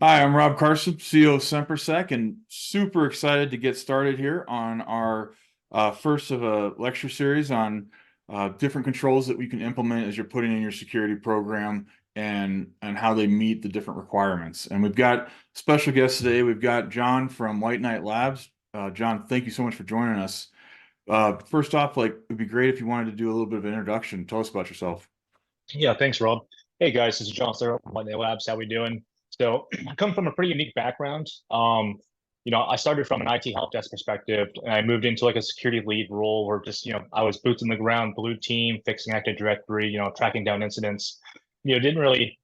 Hi, I'm Rob Carson, CEO of Sempersec, and super excited to get started here on our first of a lecture series on different controls that we can implement as you're putting in your security program and how they meet the different requirements. And we've got special guests today. We've got John from White Knight Labs. John, thank you so much for joining us. First off, it'd be great if you wanted to do a little bit of an introduction. Tell us about yourself. Yeah, thanks, Rob. Hey guys, this is John Thurl from White Labs. How we doing? So I come from a pretty unique background. I started from an IT help desk perspective, and I moved into like a security lead role where just, I was boots on the ground, blue team, fixing Active Directory, tracking down incidents. Didn't really,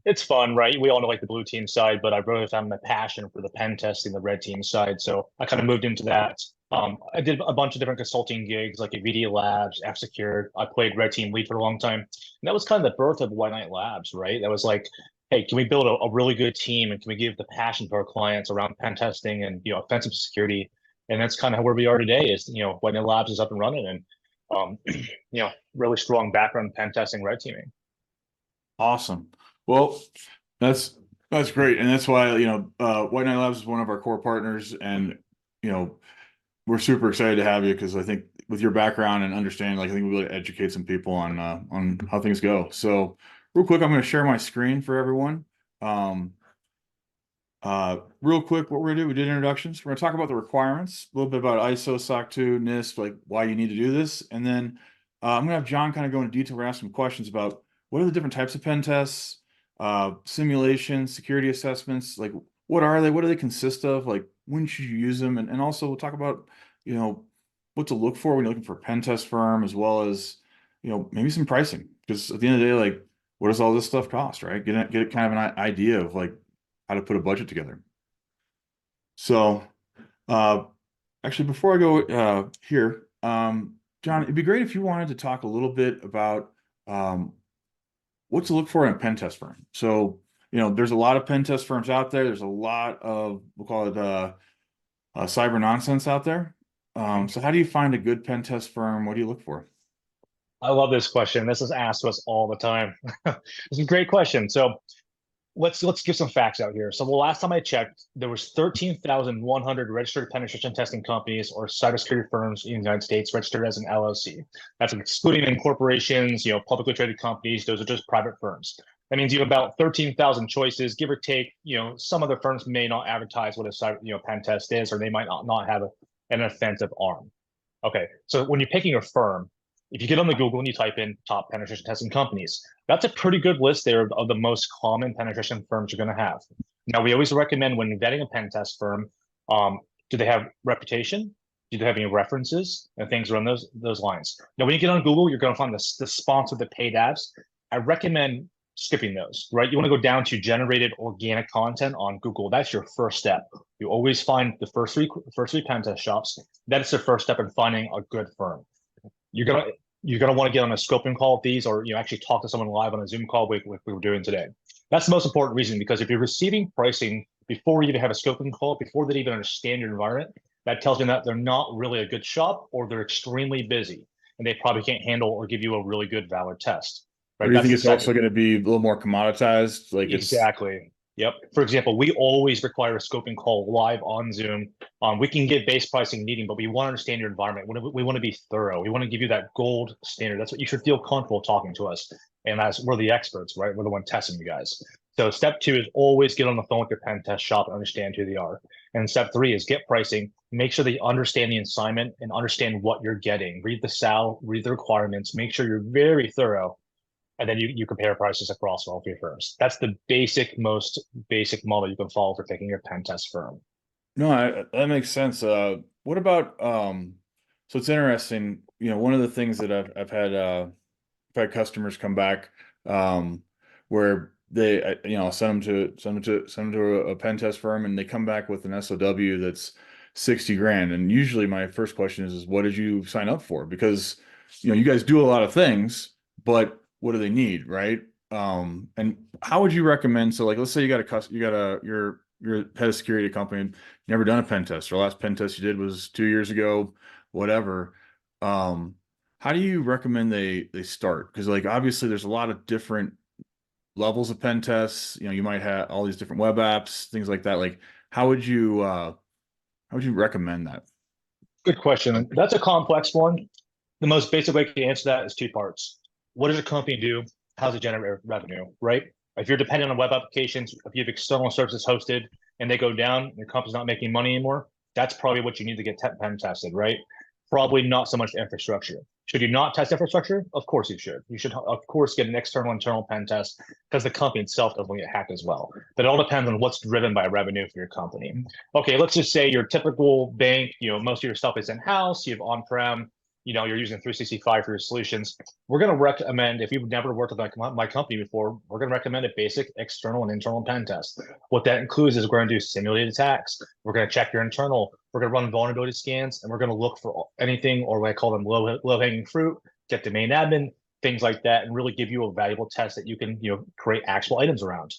it's fun, right? We all know like the blue team side, but I really found my passion for the pen testing, the red team side. So I kind of moved into that. I did a bunch of different consulting gigs like at VD Labs, F-Secured. I played red team lead for a long time. And that was kind of the birth of White Knight Labs, right? That was like, hey, can we build a really good team and can we give the passion to our clients around pen testing and offensive security? And that's kind of where we are today. Is White Knight Labs is up and running and really strong background in pen testing, red teaming. Awesome. Well, that's that's great, and that's why White Knight Labs is one of our core partners, and you know we're super excited to have you because I think with your background and understanding, I think we'll be able to educate some people on how things go. So, real quick, I'm going to share my screen for everyone. Um, Real quick, what we're gonna do, we did introductions. We're gonna talk about the requirements, a little bit about ISO, SOC 2, NIST, like why you need to do this, and then I'm gonna have John kind of go into detail. We're gonna ask some questions about what are the different types of pen tests, simulations, security assessments, like what are they, what do they consist of, like when should you use them, and also we'll talk about you know what to look for when you're looking for a pen test firm, as well as maybe some pricing, because at the end of the day, like what does all this stuff cost, right? Get kind of an idea of like how to put a budget together. So, uh, actually, before I go here, John, it'd be great if you wanted to talk a little bit about um, what to look for in a pen test firm. So, there's a lot of pen test firms out there. There's a lot of, we'll call it cyber nonsense out there. So how do you find a good pen test firm? What do you look for? I love this question. This is asked to us all the time. It's a great question. So let's give some facts out here. So the last time I checked, there was 13,100 registered penetration testing companies or cybersecurity firms in the United States registered as an LLC. That's excluding incorporations, publicly traded companies. Those are just private firms. That means you have about 13,000 choices, give or take. Some other firms may not advertise what a cyber, pen test is, or they might not have an offensive arm. Okay, so when you're picking a firm, if you get on the Google and you type in top penetration testing companies, that's a pretty good list there of the most common penetration firms you're going to have. Now, we always recommend when vetting a pen test firm, do they have reputation? Do they have any references and things around those lines? Now, when you get on Google, you're going to find the sponsor, the paid ads. I recommend skipping those, right? You want to go down to generated organic content on Google. That's your first step. You always find the first three pen test shops. That's the first step in finding a good firm. You're gonna want to get on a scoping call with these, or actually talk to someone live on a Zoom call like we were doing today. That's the most important reason, because if you're receiving pricing before you even have a scoping call, before they even understand your environment, that tells me that they're not really a good shop, or they're extremely busy and they probably can't handle or give you a really good valid test. Or Right? do you That's think the it's second. also going to be a little more commoditized? Like it's Exactly. Yep. For example, we always require a scoping call live on Zoom. We can get base pricing meeting, but we want to understand your environment. We want to be thorough. We want to give you that gold standard. That's what you should feel comfortable talking to us. And as we're the experts, right? We're the one testing you guys. So step two is always get on the phone with your pen test shop and understand who they are. And step three is get pricing. Make sure they understand the assignment and understand what you're getting. Read the SAL, read the requirements. Make sure you're very thorough, and then you compare prices across all three firms. That's the most basic model you can follow for picking your pen test firm. No, that makes sense. What about so it's interesting, one of the things that I've had customers come back where they send them to a pen test firm, and they come back with an SOW that's 60 grand. And usually my first question is what did you sign up for? Because you guys do a lot of things, but what do they need, right? And how would you recommend, so like let's say you're head of security company, never done a pen test, or last pen test you did was 2 years ago, whatever. How do you recommend they start? Because like obviously there's a lot of different levels of pen tests. You might have all these different web apps, things like that. Like, how would you recommend that? Good question. That's a complex one. The most basic way to answer that is two parts. What does a company do? How does it generate revenue, right? If you're dependent on web applications, if you have external services hosted and they go down, and the company's not making money anymore, that's probably what you need to get pen tested, right? Probably not so much infrastructure. Should you not test infrastructure? Of course you should. You should, of course, get an external internal pen test because the company itself doesn't get hacked as well. But it all depends on what's driven by revenue for your company. Okay, let's just say your typical bank, most of your stuff is in-house, you have on-prem, you're using 365 for your solutions. We're going to recommend, if you've never worked with my company before, we're going to recommend a basic external and internal pen test. What that includes is we're going to do simulated attacks. We're going to check your internal. We're going to run vulnerability scans, and we're going to look for anything, or what I call them low-hanging fruit, get domain admin, things like that, and really give you a valuable test that you can create actual items around.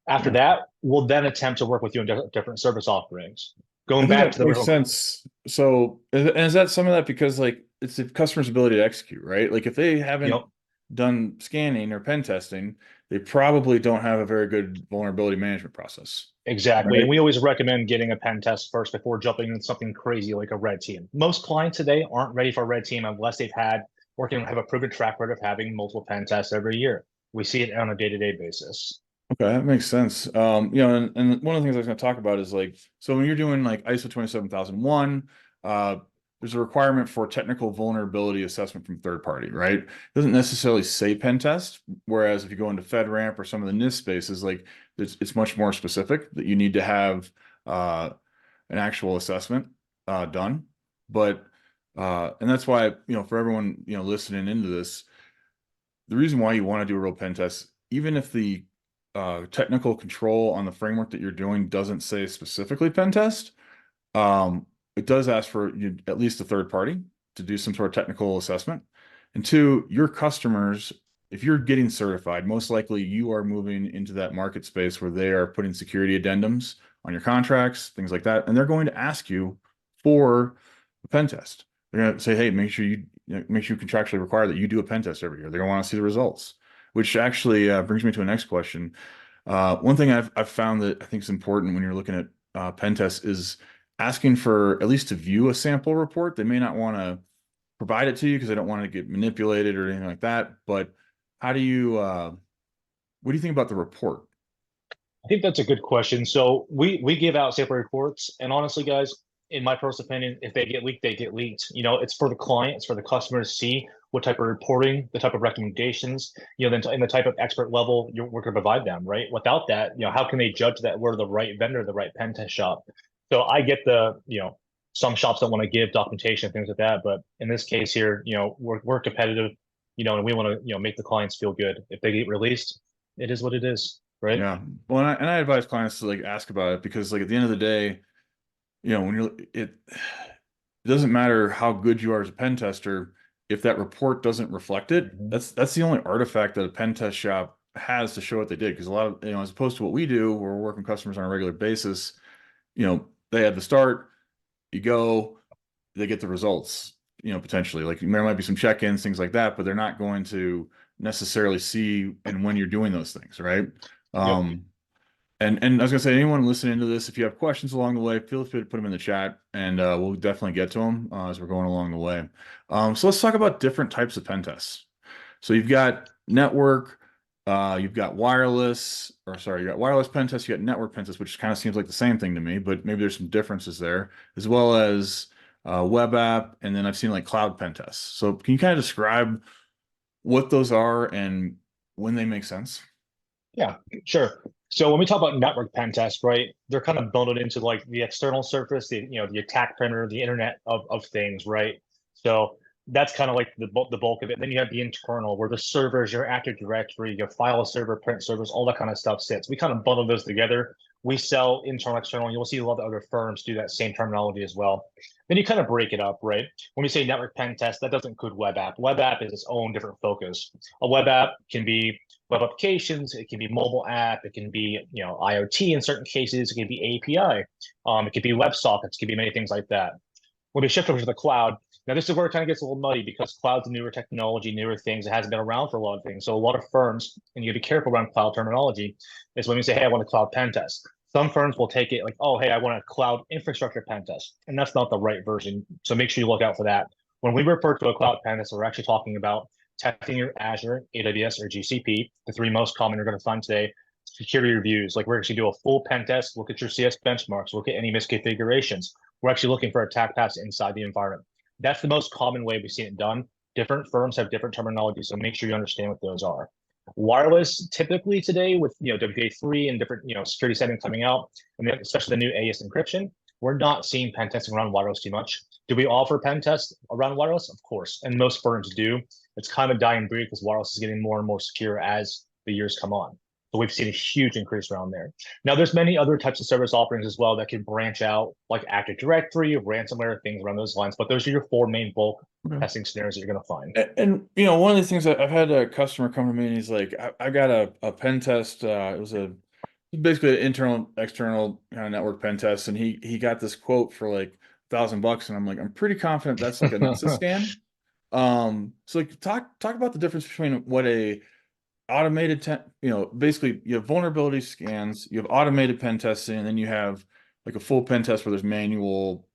After that, we'll then attempt to work with you on different service offerings. I Going think back to that the makes original, sense. So, is that some of that because like it's the customer's ability to execute, right? Like if they haven't done scanning or pen testing, they probably don't have a very good vulnerability management process. exactly. Right. And we always recommend getting a pen test first before jumping into something crazy like a red team. Most clients today aren't ready for a red team unless they've have a proven track record of having multiple pen tests every year. We see it on a day-to-day basis. Okay, that makes sense. And one of the things I was going to talk about is like, so when you're doing like ISO 27001, uh, there's a requirement for technical vulnerability assessment from third party, right? It doesn't necessarily say pen test, whereas if you go into FedRAMP or some of the NIST spaces, like it's much more specific that you need to have an actual assessment done. But and that's why, for everyone, listening into this, the reason why you want to do a real pen test, even if the technical control on the framework that you're doing doesn't say specifically pen test, it does ask for at least a third party to do some sort of technical assessment. And two, your customers, if you're getting certified, most likely you are moving into that market space where they are putting security addendums on your contracts, things like that, and they're going to ask you for a pen test. They're going to say, "Hey, make sure you contractually require that you do a pen test every year." They're going to want to see the results, which actually brings me to a next question. One thing I've found that I think is important when you're looking at pen tests is asking for at least to view a sample report. They may not want to provide it to you because they don't want to get manipulated or anything like that. But how do you, what do you think about the report? I think that's a good question. So we give out sample reports, and honestly, guys, in my personal opinion, if they get leaked, they get leaked. It's for the client, it's for the customer to see what type of reporting, the type of recommendations, then in the type of expert level we're going to provide them, right? Without that, how can they judge that we're the right vendor, the right pen test shop? So I get some shops don't want to give documentation, things like that, but in this case here, we're competitive, and we want to make the clients feel good. If they get released, it is what it is. Right. Yeah. Well, and I advise clients to like ask about it because like at the end of the day, when it doesn't matter how good you are as a pen tester, if that report doesn't reflect it, Mhm. that's the only artifact that a pen test shop has to show what they did. Because a lot of, as opposed to what we do, where we're working with customers on a regular basis, they had the start, you go, they get the results, potentially. Like there might be some check-ins, things like that, but they're not going to necessarily see and when you're doing those things, right? Yep. And I was gonna say, anyone listening to this, if you have questions along the way, feel free to put them in the chat, and we'll definitely get to them as we're going along the way. So let's talk about different types of pen tests. So you've got network, you've got wireless, or sorry, you got wireless pen tests, you got network pen tests, which kind of seems like the same thing to me, but maybe there's some differences there, as well as web app, and then I've seen like cloud pen tests. So can you kind of describe what those are and when they make sense? Yeah, sure. So when we talk about network pen tests, right, they're kind of bundled into like the external surface, the attack perimeter, the internet of things, right? So that's kind of like the bulk of it. Then you have the internal, where the servers, your Active Directory, your file server, print servers, all that kind of stuff sits. We kind of bundle those together. We sell internal, external. You'll see a lot of other firms do that same terminology as well. Then you kind of break it up, right? When we say network pen test, that doesn't include web app. Web app is its own different focus. A web app can be web applications, it can be mobile app, it can be IoT in certain cases, it can be API, it could be web sockets, it could be many things like that. When we shift over to the cloud, Now, this is where it kind of gets a little muddy because cloud's a newer technology, newer things. It hasn't been around for a lot of things. So a lot of firms, and you got to be careful around cloud terminology, is when you say, hey, I want a cloud pen test. Some firms will take it like, oh, hey, I want a cloud infrastructure pen test. And that's not the right version. So make sure you look out for that. When we refer to a cloud pen test, we're actually talking about testing your Azure, AWS, or GCP, the three most common you're going to find today. Security reviews, like we're actually do a full pen test, look at your CS benchmarks, look at any misconfigurations. We're actually looking for attack paths inside the environment. That's the most common way we've seen it done. Different firms have different terminology, so make sure you understand what those are. Wireless, typically today with WPA3 and different security settings coming out, and then especially the new AES encryption, we're not seeing pen testing around wireless too much. Do we offer pen tests around wireless? Of course, and most firms do. It's kind of a dying breed because wireless is getting more and more secure as the years come on. So we've seen a huge increase around there. Now, there's many other types of service offerings as well that can branch out, like Active Directory, ransomware, things around those lines. But those are your four main bulk testing scenarios that you're going to find. And one of the things that I've had a customer come to me and he's like, I got a pen test. It was basically an internal, external kind of network pen test, and he got this quote for like $1,000, and I'm like, I'm pretty confident that's like a Nessus scan. So like talk about the difference between what a automated basically you have vulnerability scans, you have automated pen testing, and then you have like a full pen test where there's manual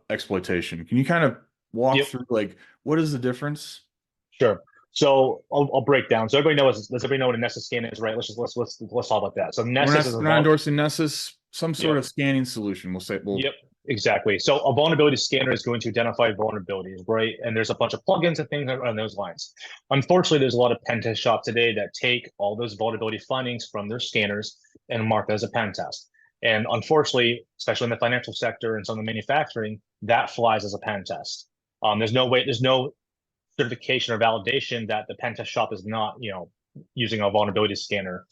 exploitation. Can you kind of walk through like what is the difference? Sure. So I'll break down. So everybody knows. Does everybody know what a Nessus scan is, right? Let's talk about that. So Nessus is we're not endorsing Nessus, some sort of scanning solution. We'll say Yep, exactly. So a vulnerability scanner is going to identify vulnerabilities, right? And there's a bunch of plugins and things on those lines. Unfortunately, there's a lot of pen test shops today that take all those vulnerability findings from their scanners and mark that as a pen test. And unfortunately, especially in the financial sector and some of the manufacturing, that flies as a pen test. There's no certification or validation that the pen test shop is not, using a vulnerability scanner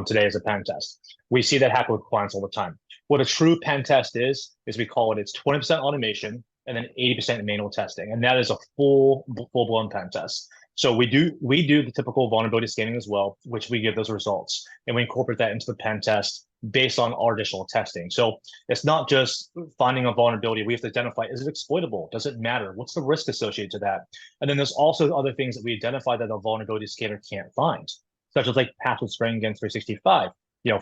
today as a pen test. We see that happen with clients all the time. What a true pen test is we call it's 20% automation and then 80% manual testing, and that is a full-blown pen test. So we do the typical vulnerability scanning as well, which we give those results, and we incorporate that into the pen test based on our additional testing. So it's not just finding a vulnerability. We have to identify, is it exploitable? Does it matter? What's the risk associated to that? And then there's also other things that we identify that a vulnerability scanner can't find, such as like password spraying against 365,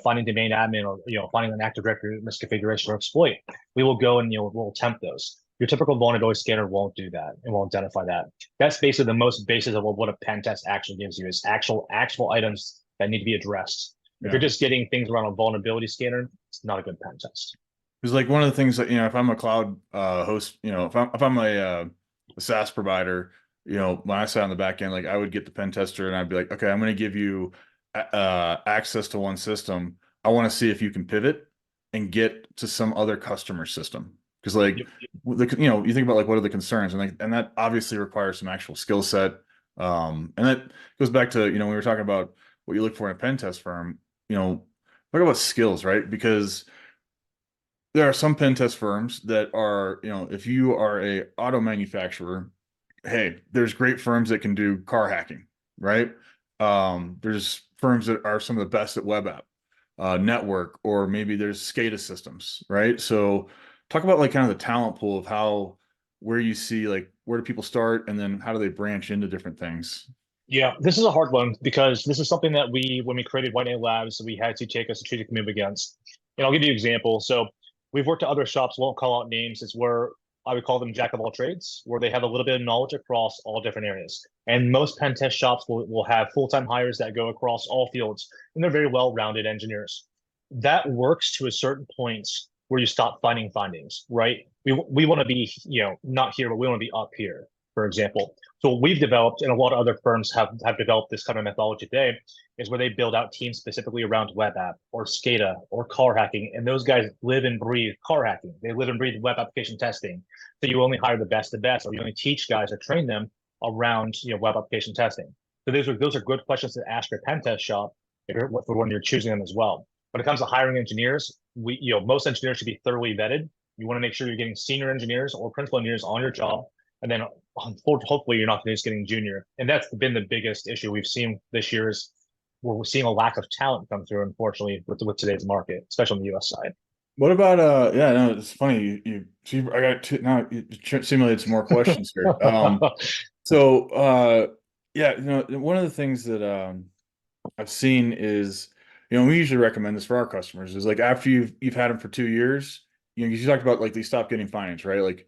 finding domain admin or, finding an Active Directory misconfiguration or exploit. We will go and, we'll attempt those. Your typical vulnerability scanner won't do that and won't identify that. That's basically the most basis of what a pen test actually gives you, is actual items that need to be addressed. If you're just getting things around a vulnerability scanner, it's not a good pen test. Because like one of the things that, if I'm a cloud host, if I'm a SaaS provider, when I sat on the back end, like I would get the pen tester and I'd be like, okay, I'm going to give you access to one system. I want to see if you can pivot and get to some other customer system. Because like, you think about like, what are the concerns? And that obviously requires some actual skill set. And that goes back to, we were talking about what you look for in a pen test firm, talk about skills, right? Because there are some pen test firms that are, if you are a auto manufacturer, hey, there's great firms that can do car hacking, right? There's firms that are some of the best at web app, network, or maybe there's SCADA systems, right? So talk about like kind of the talent pool of where you see like, where do people start, and then how do they branch into different things? Yeah, this is a hard one because this is something that when we created White Knight Labs, we had to take a strategic move against. And I'll give you an example. So we've worked at other shops, won't call out names. It's where I would call them jack of all trades, where they have a little bit of knowledge across all different areas. And most pen test shops will have full-time hires that go across all fields, and they're very well-rounded engineers. That works to a certain point where you stop finding findings, right? We want to be, not here, but we want to be up here, for example. So what we've developed, and a lot of other firms have developed this kind of methodology today, is where they build out teams specifically around web app or SCADA or car hacking. And those guys live and breathe car hacking. They live and breathe web application testing. So you only hire the best, or you only teach guys or train them around web application testing. So those are good questions to ask your pen test shop for when you're choosing them as well. When it comes to hiring engineers, most engineers should be thoroughly vetted. You want to make sure you're getting senior engineers or principal engineers on your job. And then hopefully you're not just getting junior. And that's been the biggest issue we've seen this year, is we're seeing a lack of talent come through, unfortunately, with today's market, especially on the US side. What about yeah, no, it's funny. See, I got two, now you simulated some more questions here. So yeah, one of the things that I've seen is, we usually recommend this for our customers is like after you've had them for 2 years, you talked about like they stop getting financed, right? Like,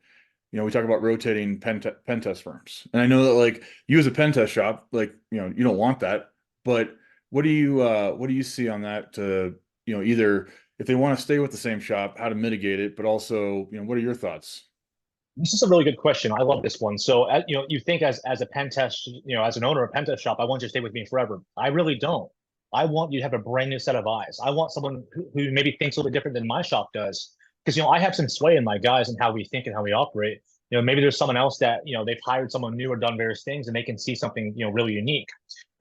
we talk about rotating pen test firms. And I know that like you as a pen test shop, like, you don't want that, but what do you see on that to, either if they want to stay with the same shop, how to mitigate it, but also, what are your thoughts? This is a really good question. I love this one. So, you think as a pen test, as an owner of a pen test shop, I want you to stay with me forever. I really don't. I want you to have a brand new set of eyes. I want someone who maybe thinks a little bit different than my shop does, because I have some sway in my guys and how we think and how we operate. Maybe there's someone else that they've hired someone new or done various things, and they can see something really unique.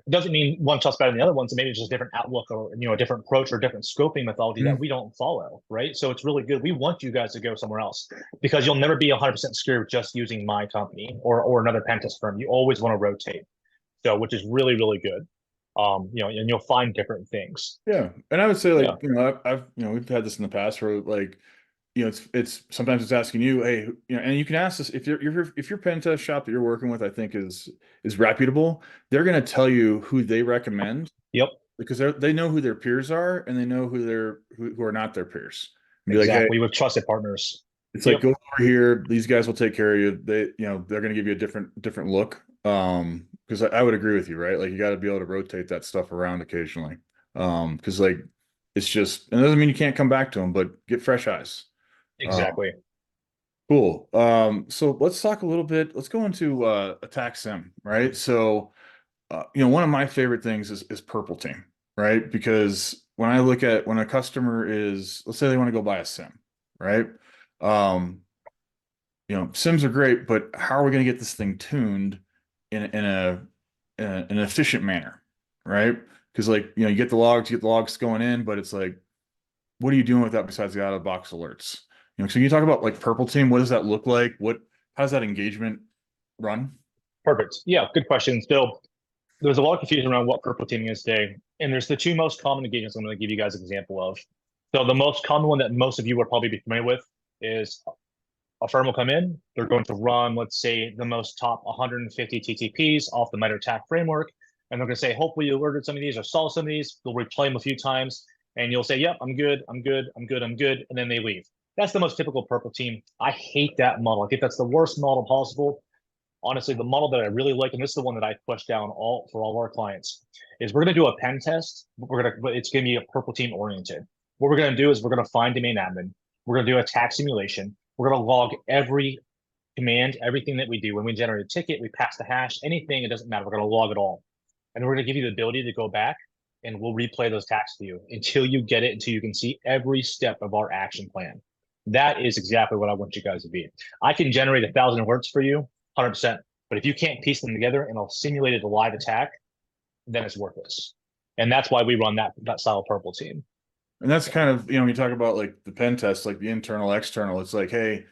It doesn't mean one shot's better than the other one. So maybe it's just a different outlook or a different approach or different scoping methodology that we don't follow, right? So it's really good. We want you guys to go somewhere else because you'll never be 100% secure just using my company or another pen test firm. You always want to rotate, so which is really really good. And you'll find different things. Yeah. And I would say Yeah. like, I've, we've had this in the past where like, it's sometimes it's asking you, hey, and you can ask this if your pen test shop that you're working with, I think is reputable, they're going to tell you who they recommend Yep. because they know who their peers are and they know who are not their peers. And be like, hey, Exactly. With trusted partners. it's like Yep. go over here. These guys will take care of you. They're going to give you a different look. Because I would agree with you, right? Like you got to be able to rotate that stuff around occasionally. Because like it's just, and it doesn't mean you can't come back to them, but get fresh eyes. Exactly. Cool. So let's talk a little bit. Let's go into attack sim, right? So, one of my favorite things is purple team, right? Because when I look at when a customer is, let's say they want to go buy a sim, right? Um, sims are great, but how are we going to get this thing tuned in an efficient manner, right? Because like, you get the logs going in, but it's like, what are you doing with that besides the out of the box alerts? So you talk about like purple team, what does that look like? How does that engagement run? Perfect. Yeah. Good question. So there's a lot of confusion around what purple teaming is today. And there's the two most common engagements I'm going to give you guys an example of. So the most common one that most of you will probably be familiar with is a firm will come in, they're going to run, let's say, the most top 150 TTPs off the MITRE attack framework. And they're going to say, hopefully you alerted some of these or saw some of these. They'll replay them a few times and you'll say, yep, I'm good, I'm good, I'm good, I'm good. And then they leave. That's the most typical purple team. I hate that model. I think that's the worst model possible. Honestly, the model that I really like, and this is the one that I push down all for all of our clients, is we're going to do a pen test. It's going to be a purple team oriented. What we're going to do is we're going to find domain admin. We're going to do attack simulation. We're going to log every command, everything that we do. When we generate a ticket, we pass the hash, anything, it doesn't matter. We're going to log it all. And we're going to give you the ability to go back and we'll replay those attacks to you until you get it, until you can see every step of our action plan. That is exactly what I want you guys to be. I can generate 1,000 alerts for you, 100%. But if you can't piece them together and I'll simulate a live attack, then it's worthless. And that's why we run that style of purple team. And that's kind of, when you talk about like the pen test, like the internal, external, it's like, hey,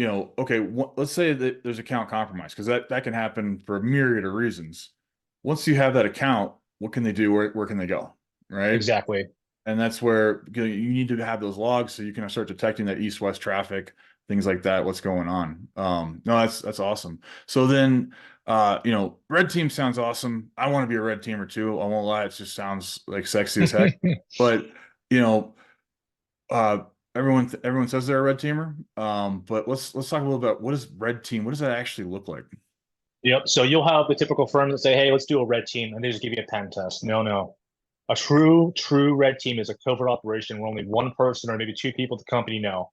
okay, let's say that there's account compromise because that can happen for a myriad of reasons. Once you have that account, what can they do? Where can they go? Right. Exactly. And that's where you need to have those logs so you can start detecting that east-west traffic, things like that, what's going on. No, that's awesome. So then, red team sounds awesome. I want to be a red teamer too. I won't lie, it just sounds like sexy as heck. But you know, uh, everyone says they're a red teamer. But let's talk a little about what is red team. What does that actually look like? Yep. So you'll have the typical firm that say, hey, let's do a red team. And they just give you a pen test. No, no. A true red team is a covert operation where only one person or maybe two people at the company know.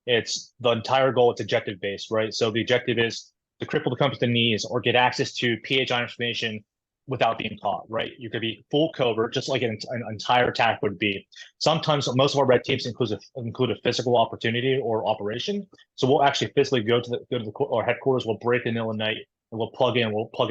It's the entire goal. It's objective based, right? So the objective is to cripple the company to the knees or get access to PHI information without being caught, right? You could be full covert, just like an entire attack would be. Sometimes most of our red teams include a physical opportunity or operation. So we'll actually physically go to our headquarters. We'll break in the middle of the night and we'll plug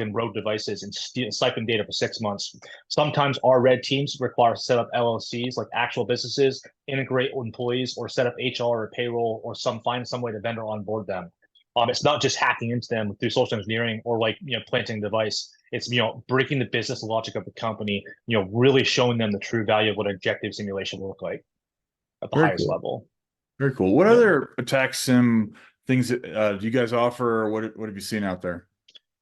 in rogue devices and siphon data for 6 months. Sometimes our red teams require to set up LLCs, like actual businesses, integrate employees, or set up HR or payroll, or find some way to vendor onboard them. It's not just hacking into them through social engineering or like planting a device. It's breaking the business logic of the company. Really showing them the true value of what objective simulation will look like at the Very highest cool. level. Very cool. What Yeah. other attack sim things do you guys offer, or what have you seen out there?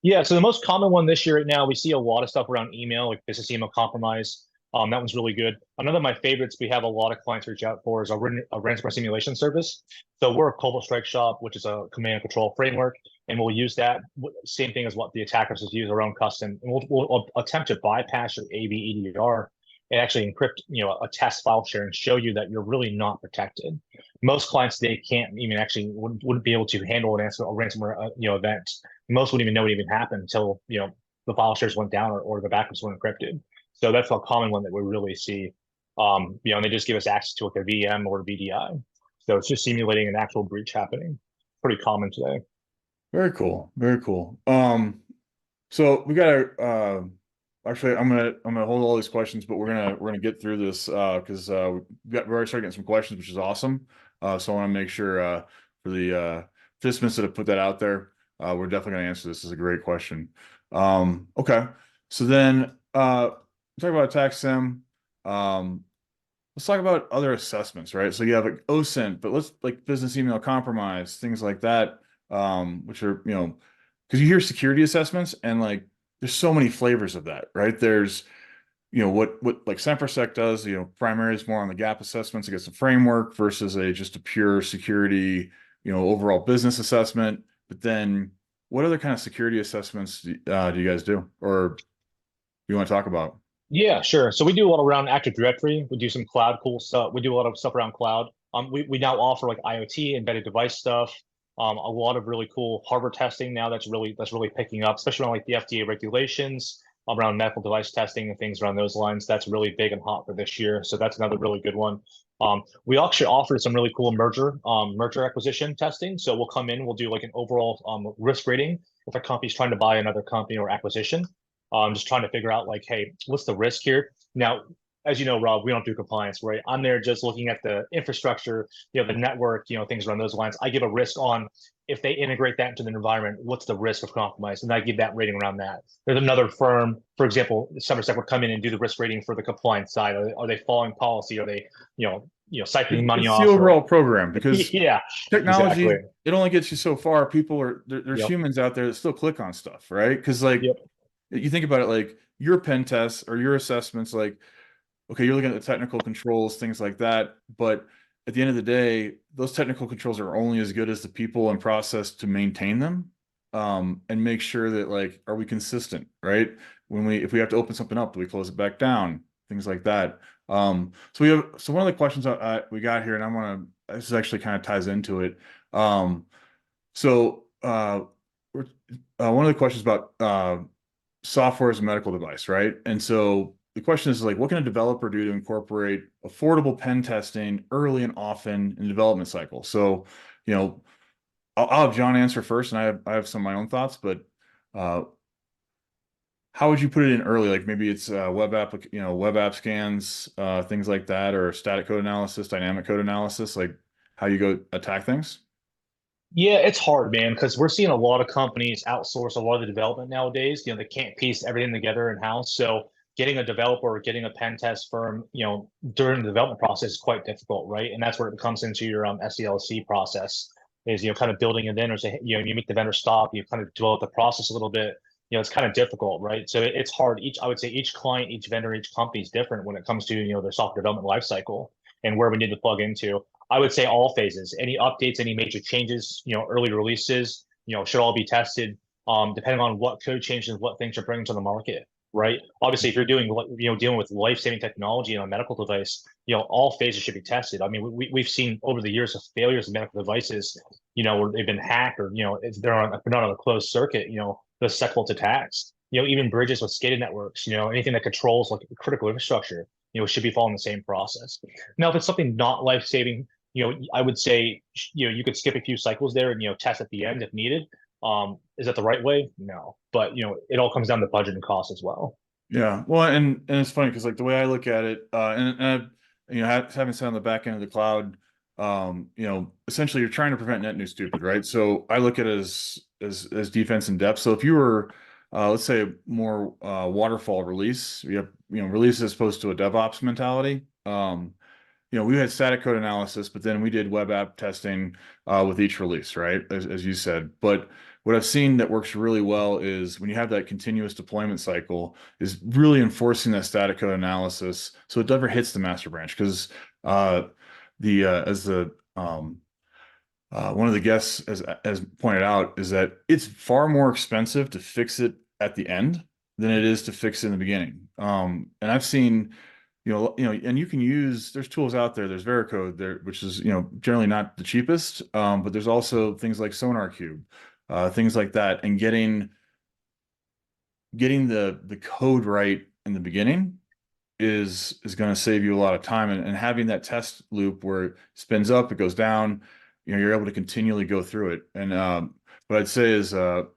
Yeah, so the most common one this year right now, we see a lot of stuff around email, like business email compromise. That one's really good. Another of my favorites we have a lot of clients reach out for is a ransomware simulation service. So we're a Cobalt Strike Shop, which is a command and control framework, and we'll use that same thing as what the attackers use, our own custom. And we'll attempt to bypass your AV EDR and actually encrypt, a test file share and show you that you're really not protected. Most clients they can't even actually wouldn't be able to handle an answer a ransomware event. Most wouldn't even know it even happened until the file shares went down or the backups were encrypted. So that's a common one that we really see. And they just give us access to like a VM or a VDI. So it's just simulating an actual breach happening. Pretty common today. Very cool. Very cool. So we gotta actually I'm gonna hold all these questions, but we're gonna get through this because we already started getting some questions, which is awesome. So I want to make sure for the participants that have put that out there, we're definitely gonna answer this. This is a great question. Okay. So then talk about attack sim. Let's talk about other assessments, right? So you have like OSINT, but let's like business email compromise, things like that, which are, because you hear security assessments and like there's so many flavors of that, right? There's, what like Sempersec does, primary is more on the gap assessments against the framework versus a just a pure security, overall business assessment. But then what other kind of security assessments do you guys do or you want to talk about? Yeah, sure. So we do a lot around Active Directory. We do some cloud cool stuff. We do a lot of stuff around cloud. We now offer like IoT, embedded device stuff. A lot of really cool hardware testing now that's really picking up, especially around like the FDA regulations around medical device testing and things around those lines. That's really big and hot for this year. So that's another really good one. We actually offer some really cool merger acquisition testing. So we'll come in, we'll do like an overall risk rating if a company's trying to buy another company or acquisition. Just trying to figure out like, hey, what's the risk here? Now, as you know, Rob, we don't do compliance, right? I'm there just looking at the infrastructure, the network, things around those lines. I give a risk on if they integrate that into the environment, what's the risk of compromise? And I give that rating around that. There's another firm, for example, Somerset would come in and do the risk rating for the compliance side. Are they following policy? Are they, siphoning money It's the off? overall program because Yeah, exactly. technology, it only gets you so far. People there's Yep. humans out there that still click on stuff, right? Because like Yep. you think about it, like your pen tests or your assessments, like okay, you're looking at the technical controls, things like that. But at the end of the day, those technical controls are only as good as the people and process to maintain them, and make sure that like, are we consistent, right? If we have to open something up, do we close it back down? Things like that. So one of the questions we got here, and I want to, this actually kind of ties into it. Um, so we're, one of the questions about software as a medical device, right? And so the question is like, what can a developer do to incorporate affordable pen testing early and often in the development cycle? So, you know, I'll have John answer first, and I have some of my own thoughts, but uh, how would you put it in early? Like maybe it's web app scans, things like that, or static code analysis, dynamic code analysis, like how you go attack things. Yeah, it's hard, man, because we're seeing a lot of companies outsource a lot of the development nowadays. They can't piece everything together in-house. So getting a developer or getting a pen test firm, during the development process is quite difficult, right? And that's where it comes into your SDLC process is, kind of building it in or say, you make the vendor stop, you kind of develop the process a little bit. It's kind of difficult, right? So it's hard. I would say each client, each vendor, each company is different when it comes to, their software development lifecycle and where we need to plug into. I would say all phases, any updates, any major changes, early releases, should all be tested, depending on what code changes, what things are bringing to the market, right? Obviously, if you're doing, dealing with life-saving technology in a medical device, all phases should be tested. I mean, we've seen over the years of failures of medical devices, where they've been hacked or, if they're not on a closed circuit, the susceptible to attacks. Even bridges with SCADA networks, anything that controls like critical infrastructure, should be following the same process. Now, if it's something not life-saving, I would say, you could skip a few cycles there and, test at the end if needed. Is that the right way? No, but it all comes down to budget and cost as well. Yeah, well, and it's funny because like the way I look at it, having said on the back end of the cloud, essentially you're trying to prevent net new stupid, right? So I look at it as defense in depth. So if you were, let's say, more waterfall release, you have release as opposed to a DevOps mentality. we had static code analysis, but then we did web app testing with each release, right? As you said. But what I've seen that works really well is when you have that continuous deployment cycle, is really enforcing that static code analysis so it never hits the master branch. Because the as the one of the guests has pointed out is that it's far more expensive to fix it at the end than it is to fix it in the beginning. And I've seen, and you can use, there's tools out there. There's Veracode there, which is, generally not the cheapest. But there's also things like SonarQube, things like that, and getting the code right in the beginning is going to save you a lot of time, and having that test loop where it spins up, it goes down, you're able to continually go through it. And what I'd say is for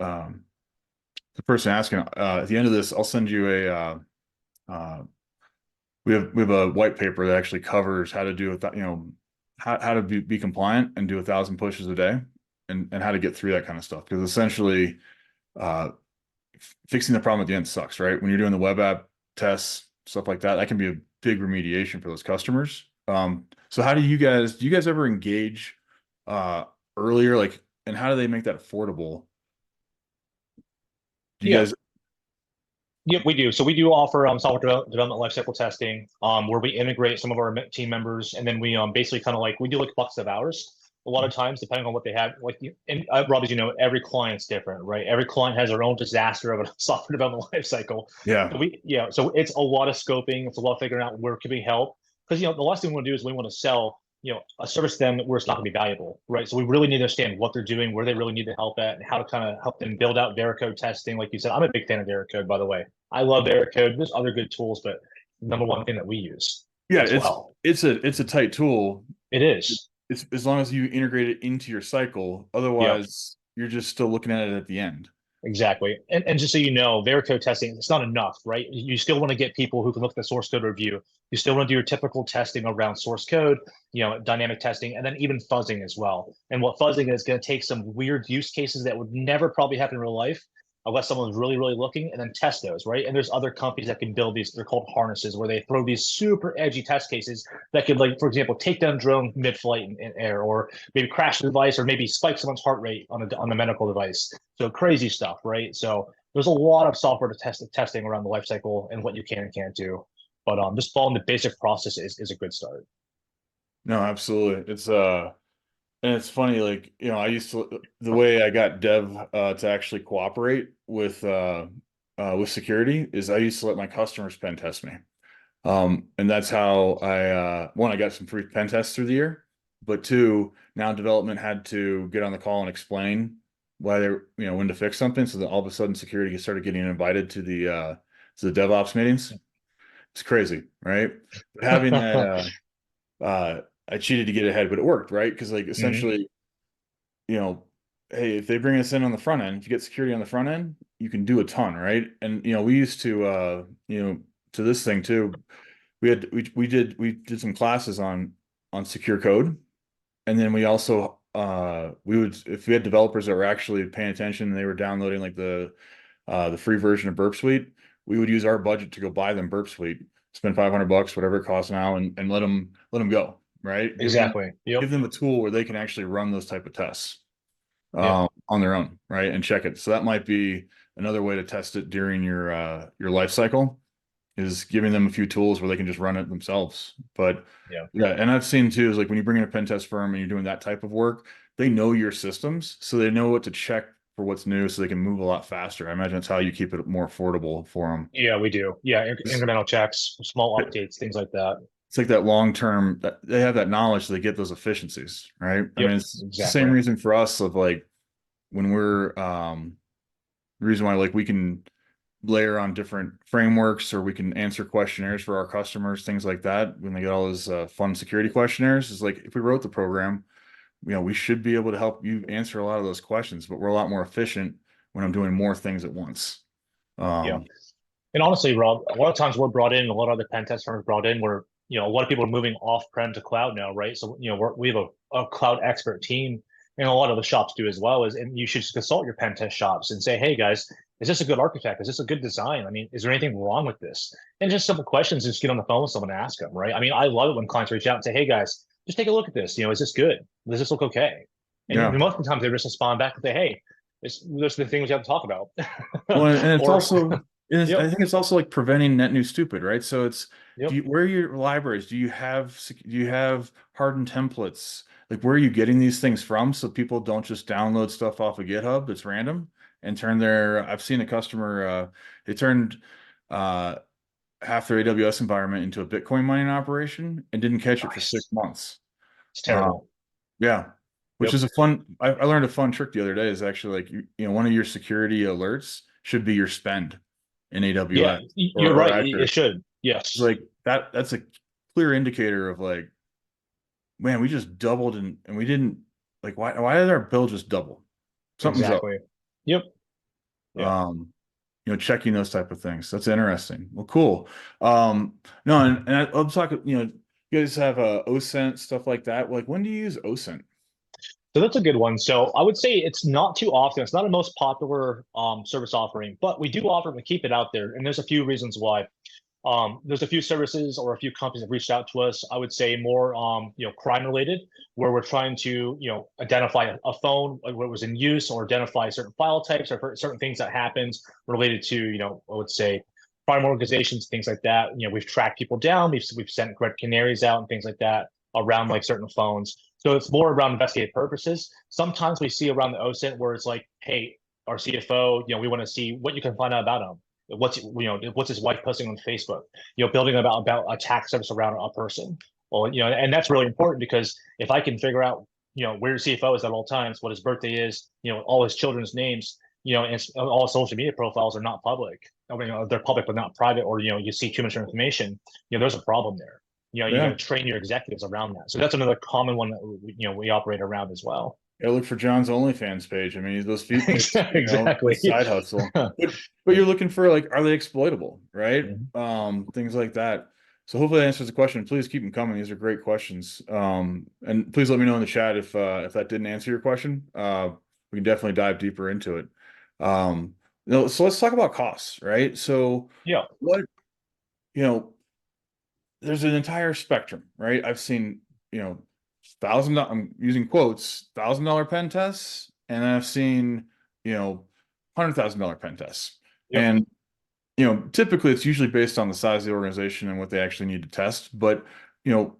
the person asking, at the end of this, I'll send you uh, we have a white paper that actually covers how to do it, how to be compliant and do 1,000 pushes a day, and how to get through that kind of stuff. Because essentially, uh, fixing the problem at the end sucks, right? When you're doing the web app tests, stuff like that, that can be a big remediation for those customers. So how do you guys ever engage uh earlier, like, and how do they make that affordable? Do you Yeah. guys? Yep, we do. So we do offer software development lifecycle testing, where we integrate some of our team members, and then we basically kind of like we do like buckets of hours. A lot of times, depending on what they have, like and Rob, as you know, every client's different, right? Every client has their own disaster of a software development lifecycle. Yeah, So so it's a lot of scoping. It's a lot of figuring out where can we help, because the last thing we want to do is we want to sell a service to them where it's not going to be valuable, right? So we really need to understand what they're doing, where they really need the help at, and how to kind of help them build out Veracode testing. Like you said, I'm a big fan of Veracode, by the way. I love Veracode. There's other good tools, but number one thing that we use yeah, as well. it's a tight tool. It is. It's as long as you integrate it into your cycle. Yep. Otherwise, you're just still looking at it at the end. Exactly. And just so you know, Veracode testing, it's not enough, right? You still want to get people who can look at the source code review. You still want to do your typical testing around source code, dynamic testing, and then even fuzzing as well. And what fuzzing is going to take some weird use cases that would never probably happen in real life unless someone's really, really looking, and then test those, right? And there's other companies that can build these, they're called harnesses, where they throw these super edgy test cases that could, like, for example, take down drone mid-flight in air, or maybe crash the device, or maybe spike someone's heart rate on the medical device. So crazy stuff, right? So there's a lot of software to testing around the lifecycle and what you can and can't do. But just following the basic process is a good start. No, absolutely. And it's funny, like, I used to, the way I got dev to actually cooperate with security is I used to let my customers pen test me. And that's how one, I got some free pen tests through the year, but two, now development had to get on the call and explain why they're, when to fix something. So that all of a sudden security started getting invited to the DevOps meetings. It's crazy, right? But having that, I cheated to get ahead, but it worked, right? Because, like, Hmm. essentially, you know, hey, if they bring us in on the front end, if you get security on the front end, you can do a ton, right? And we used to to this thing too. We did some classes on secure code, and then we also we would, if we had developers that were actually paying attention and they were downloading like the free version of Burp Suite, we would use our budget to go buy them Burp Suite, spend $500, whatever it costs now, and let them go, right? Give them Exactly. Yep. give them a tool where they can actually run those type of tests Yeah. on their own, right? And check it. So that might be another way to test it during your life cycle, is giving them a few tools where they can just run it themselves. But Yeah. yeah, and I've seen too, is like when you bring in a pen test firm and you're doing that type of work, they know your systems, so they know what to check for what's new, so they can move a lot faster. I imagine that's how you keep it more affordable for them. Yeah, we do. Yeah, It's, incremental checks, small updates, things like that. it's like that long term, that they have that knowledge, so they get those efficiencies, right? I Yep, mean, it's the same exactly. reason for us of like when we're the reason why, like, we can layer on different frameworks, or we can answer questionnaires for our customers, things like that. When they get all those fun security questionnaires, is like, if we wrote the program, we should be able to help you answer a lot of those questions, but we're a lot more efficient when I'm doing more things at once. Yeah. Um, And honestly, Rob, a lot of times we're brought in, a lot of other pen test firms brought in, where, a lot of people are moving off-prem to cloud now, right? So, we have a cloud expert team, and a lot of the shops do as well. And you should just consult your pen test shops and say, hey guys, Is this a good architect? Is this a good design? I mean, is there anything wrong with this? And just simple questions, just get on the phone with someone and ask them, right? I mean, I love it when clients reach out and say, hey guys, just take a look at this. Is this good? Does this look okay? And Yeah. most of the time they just respond back and say, hey, this are the things we have to talk about. Well, and it's Or, also, I yep, think it's also like preventing net new stupid, right? So it's, yep, where are your libraries? Do you have hardened templates? Like, where are you getting these things from? So people don't just download stuff off of GitHub that's random and turn I've seen a customer, they turned, uh, half their AWS environment into a Bitcoin mining operation and didn't catch it for six nice. months. It's Uh, terrible. yeah, which Yep. is I learned a fun trick the other day is actually like, one of your security alerts should be your spend in Yeah, AWS you're or right. It Azure. should. It's Yes, like that's a clear indicator of like, man, we just doubled and we didn't like, why did our bill just double? Something's up. exactly. Yep. Yeah. Um, checking those type of things. That's interesting. Well, cool. No, and I'm talking, you guys have OSINT, stuff like that. Like, when do you use OSINT? So that's a good one. So I would say it's not too often. It's not the most popular service offering, but we do offer to keep it out there. And there's a few reasons why. There's a few services or a few companies that reached out to us. I would say more, crime related, where we're trying to, identify a phone like what was in use, or identify certain file types or certain things that happens related to, I would say crime organizations, things like that. We've tracked people down. We've sent red canaries out and things like that around like certain phones. So it's more around investigative purposes. Sometimes we see around the OSINT where it's like, hey, our CFO, we want to see what you can find out about him. What's his wife posting on Facebook, building about attack surface around a person. Well, and that's really important because if I can figure out where your CFO is at all times, what his birthday is, all his children's names, and all his social media profiles are not public. I mean, they're public but not private, or you see too much information, there's a problem there. You got Yeah. to train your executives around that. So that's another common one that we operate around as well. Yeah, look for John's OnlyFans page. I mean, those people, it's, Exactly. his side hustle. But you're looking for like, are they exploitable, right? Mhm. Things like that. So hopefully that answers the question. Please keep them coming. These are great questions. And please let me know in the chat if that didn't answer your question. We can definitely dive deeper into it. So let's talk about costs, right? So Yeah. what, you know, there's an entire spectrum, right? I've seen, I'm using quotes, $1,000 pen tests, and I've seen, $100,000 pen tests. Yep. And, typically it's usually based on the size of the organization and what they actually need to test. But,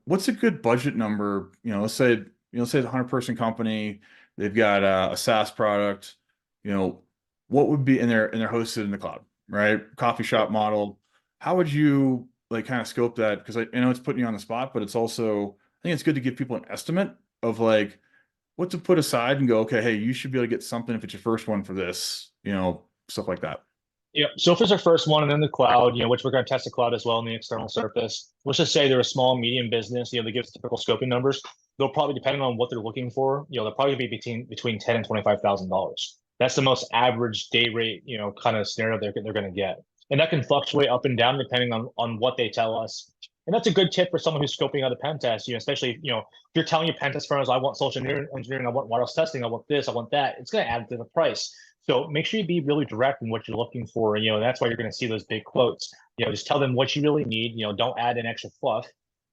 what's a good budget number? Let's say it's a 100-person company, they've got a SaaS product, you know, what would be, and they're hosted in the cloud, right? Coffee Yep. shop model. How would you like kind of scope that? Because I know it's putting you on the spot, but it's also, I think it's good to give people an estimate of like what to put aside and go, okay, hey, you should be able to get something if it's your first one for this, stuff like that. Yeah. So if it's our first one and then the cloud, which we're going to test the cloud as well in the external surface. Let's just say they're a small, medium business, they give us typical scoping numbers. They'll probably, depending on what they're looking for, they'll probably be between ten and $25,000. That's the most average day rate, kind of scenario they're going to get. And that can fluctuate up and down depending on what they tell us. And that's a good tip for someone who's scoping out a pen test, especially, if you're telling your pen test firms, I want social engineering, I want wireless testing, I want this, I want that, it's going to add to the price. So make sure you be really direct in what you're looking for. And that's why you're going to see those big quotes. Just tell them what you really need. Don't add an extra fluff.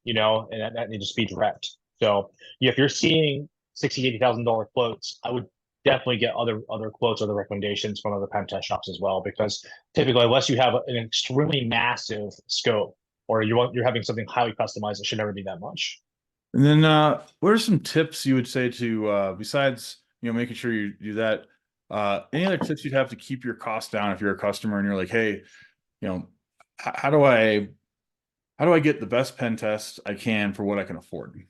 And that need just be direct. So if you're seeing $60,000, $80,000 quotes, I would definitely get other quotes, other recommendations from other pen test shops as well. Because typically, unless you have an extremely massive scope or you're having something highly customized, it should never be that much. And then what are some tips you would say to besides, making sure you do that, any other tips you'd have to keep your costs down if you're a customer and you're like, hey, you know, how do I get the best pen test I can for what I can afford?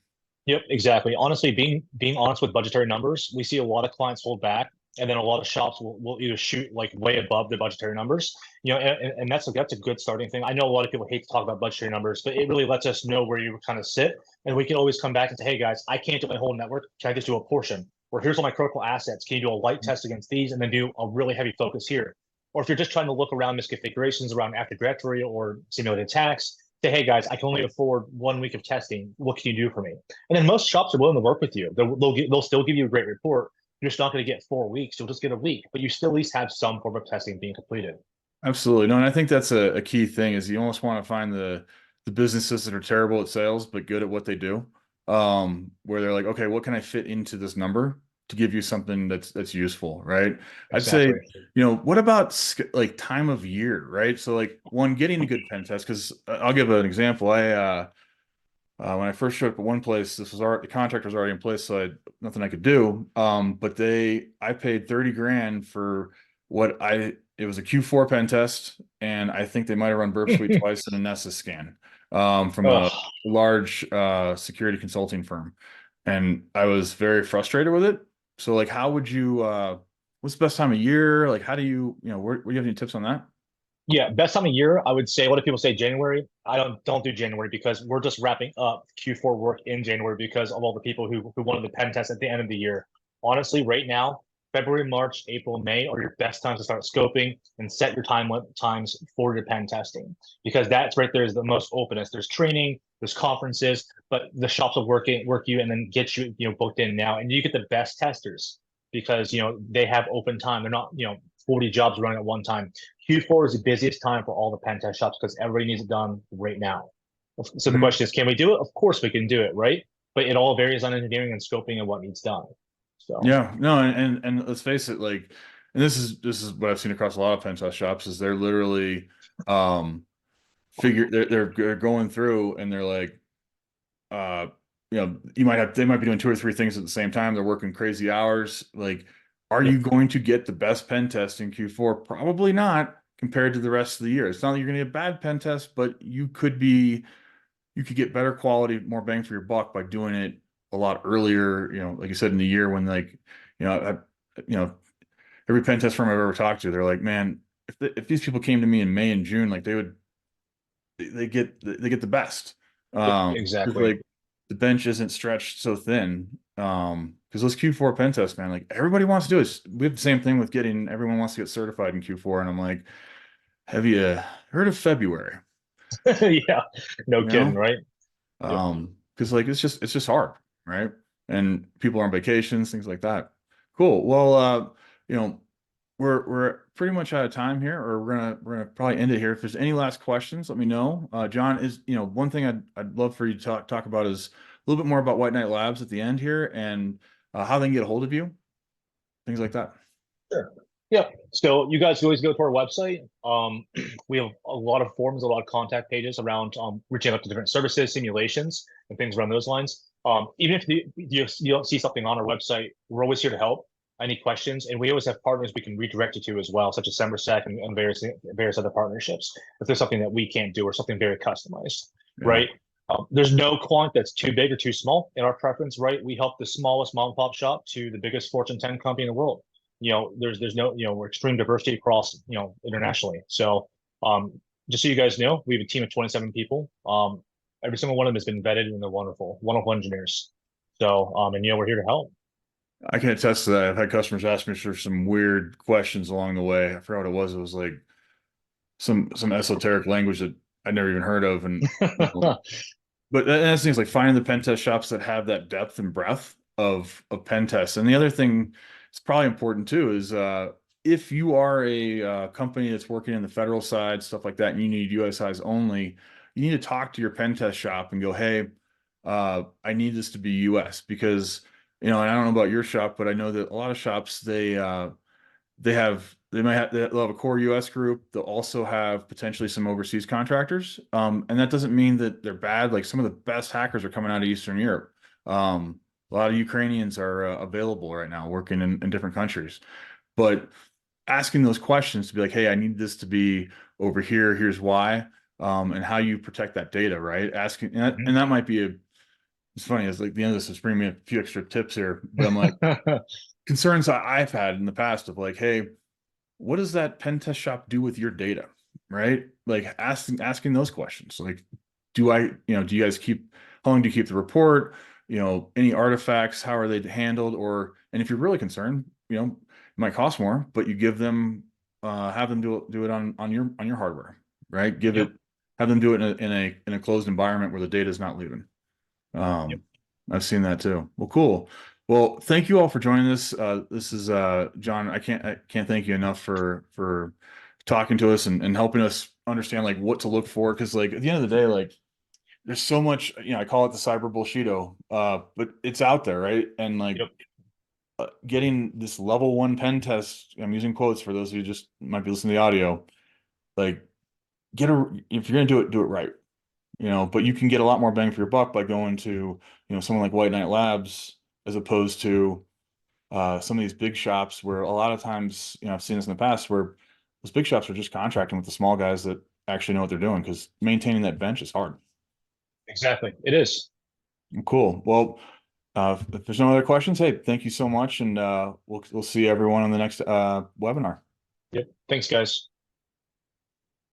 Yep, exactly. Honestly, being honest with budgetary numbers, we see a lot of clients hold back, and then a lot of shops will either shoot like way above their budgetary numbers. And that's a good starting thing. I know a lot of people hate to talk about budgetary numbers, but it really lets us know where you kind of sit, and we can always come back and say, hey guys, I can't do my whole network. Can I just do a portion? Or here's all my critical assets. Can you do a light test against these, and then do a really heavy focus here? Or if you're just trying to look around misconfigurations around Active Directory or simulated attacks, say, hey guys, I can only afford 1 week of testing. What can you do for me? And then most shops are willing to work with you. They'll still give you a great report, you're just not going to get 4 weeks. You'll just get a week, but you still at least have some form of testing being completed. Absolutely. No, and I think that's a key thing is you almost want to find the businesses that are terrible at sales but good at what they do. Where they're like, okay, what can I fit into this number to give you something that's useful, right? I'd say, Exactly. what about like time of year, right? So like one getting a good pen test, because I'll give an example. When I first showed up at one place, this was already the contract was already in place, so I had nothing I could do. But I paid 30 grand for what it was a Q4 pen test, and I think they might have run Burp Suite twice and a Nessus scan from a Oh, large security consulting firm. And I was very frustrated with it. So like how would you what's the best time of year? Like how do where do you have any tips on that? yeah, best time of year, I would say. What do people say? January. I don't do January because we're just wrapping up Q4 work in January because of all the people who wanted the pen test at the end of the year. Honestly, right now, February, March, April, May are your best times to start scoping and set your times for your pen testing because that's right there is the most openness. There's training, there's conferences, but the shops will work you and then get you booked in now, and you get the best testers because they have open time. They're not 40 jobs running at one time. Q4 is the busiest time for all the pen test shops because everybody needs it done right now. So the question is, can we do it? Of course we can do it, right? But it all varies on engineering and scoping and what needs done. So Yeah, no, and let's face it, like, and this is what I've seen across a lot of pen test shops is they're literally um they're going through and they're like uh they might be doing two or three things at the same time. They're working crazy hours. Like, are yep, you going to get the best pen test in Q4? Probably not compared to the rest of the year. It's not that you're gonna get a bad pen test, but you could get better quality, more bang for your buck by doing it a lot earlier, like you said, in the year when like, you know, every pen test firm I've ever talked to, they're like, man, if these people came to me in May and June, like they get the best. yep, Because exactly. like the bench isn't stretched so thin. Because those Q4 pen tests, man, like everybody wants to do it. We have the same thing with everyone wants to get certified in Q4, and I'm like, have you heard of February? Yeah, no You kidding, know? right? Yep. Because like it's just hard, right? And people are on vacations, things like that. Cool. Well, you know, we're pretty much out of time here, or we're gonna probably end it here. If there's any last questions, let me know. John, is one thing I'd love for you to talk about is a little bit more about White Knight Labs at the end here and how they can get a hold of you, things like that. Sure. Yeah. So you guys can always go to our website. We have a lot of forms, a lot of contact pages around reaching out to different services, simulations, and things around those lines. Even if you don't see something on our website, we're always here to help. Any questions, and we always have partners we can redirect you to as well, such as SemberSec and various other partnerships. If there's something that we can't do or something very customized, Yeah. right? There's no quant that's too big or too small in our preference, right? We help the smallest mom and pop shop to the biggest Fortune 10 company in the world. There's no, we're extreme diversity across, internationally. So, just so you guys know, we have a team of 27 people. Every single one of them has been vetted and they're wonderful engineers. So, and we're here to help. I can attest to that. I've had customers ask me for some weird questions along the way. I forgot what it was. It was like some esoteric language that I'd never even heard of, and but that's things like finding the pen test shops that have that depth and breadth of pen tests. And the other thing it's probably important too is if you are a company that's working in the federal side, stuff like that, and you need US eyes only, you need to talk to your pen test shop and go, hey, I need this to be US because and I don't know about your shop, but I know that a lot of shops they'll have a core US group. They'll also have potentially some overseas contractors. And that doesn't mean that they're bad. Like some of the best hackers are coming out of Eastern Europe. A lot of Ukrainians are available right now working in different countries. But asking those questions to be like, hey, I need this to be over here. Here's why. And how you protect that data, right? Asking, and that might be it's funny, it's like the end of this is bringing me a few extra tips here, but I'm like, concerns I've had in the past of like, hey, what does that pen test shop do with your data? Right? Like asking those questions. Like, do you guys how long do you keep the report? Any artifacts, how are they handled? And if you're really concerned, it might cost more, but you give them, have them do it on your hardware, right? Yep. Have them do it in a closed environment where the data is not leaving. Yep. Um, I've seen that too. Well, cool. Well, thank you all for joining this. This is John. I can't thank you enough for talking to us and helping us understand like what to look for. Because like at the end of the day, like there's so much, I call it the cyber bullshito, but it's out there, right? And like Yep. getting this level one pen test, I'm using quotes for those who just might be listening to the audio, like if you're gonna do it right, but you can get a lot more bang for your buck by going to, someone like White Knight Labs as opposed to some of these big shops where a lot of times, I've seen this in the past where those big shops are just contracting with the small guys that actually know what they're doing because maintaining that bench is hard. Exactly. It is. Cool. Well, if there's no other questions, hey, thank you so much, and we'll see everyone on the next webinar. Yep. Thanks, guys.